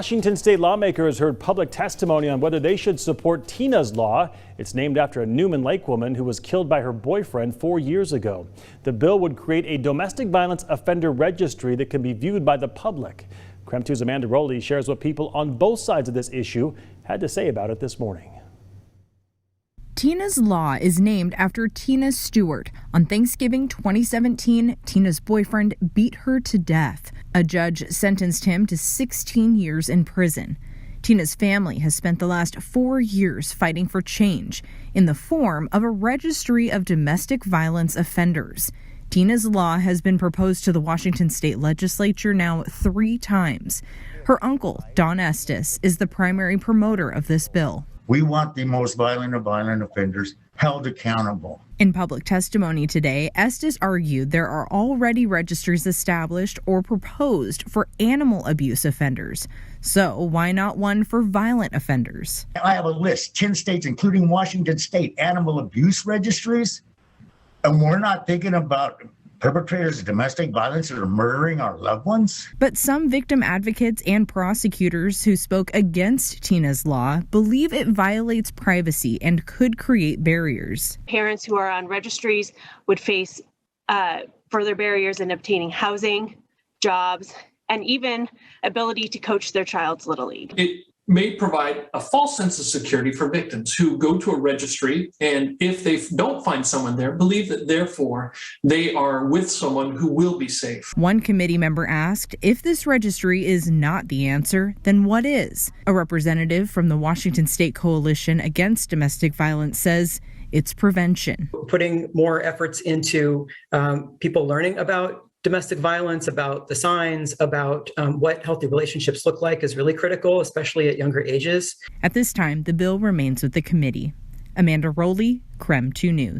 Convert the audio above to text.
Washington state lawmakers heard public testimony on whether they should support Tina's Law. It's named after a Newman Lake woman who was killed by her boyfriend 4 years ago. The bill would create a domestic violence offender registry that can be viewed by the public. KREM 2's Amanda Rowley shares what people on both sides of this issue had to say about it this morning. Tina's Law is named after Tina Stewart. On Thanksgiving 2017, Tina's boyfriend beat her to death. A judge sentenced him to 16 years in prison. Tina's family has spent the last 4 years fighting for change in the form of a registry of domestic violence offenders. Tina's Law has been proposed to the Washington state legislature now 3 times. Her uncle, Don Estes, is the primary promoter of this bill. We want the most violent of violent offenders held accountable. In public testimony today, Estes argued there are already registries established or proposed for animal abuse offenders. So why not one for violent offenders? I have a list, 10 states, including Washington state, animal abuse registries. And we're not thinking about perpetrators of domestic violence that are murdering our loved ones. But some victim advocates and prosecutors who spoke against Tina's Law believe it violates privacy and could create barriers. Parents who are on registries would face further barriers in obtaining housing, jobs, and even ability to coach their child's Little League. It may provide a false sense of security for victims who go to a registry, and if they don't find someone there, believe that therefore they are with someone who will be safe. One committee member asked, if this registry is not the answer, then what is? A representative from the Washington State Coalition Against Domestic Violence says it's prevention. Putting more efforts into people learning about domestic violence, about the signs, about what healthy relationships look like is really critical, especially at younger ages. At this time, the bill remains with the committee. Amanda Rowley, KREM 2 News.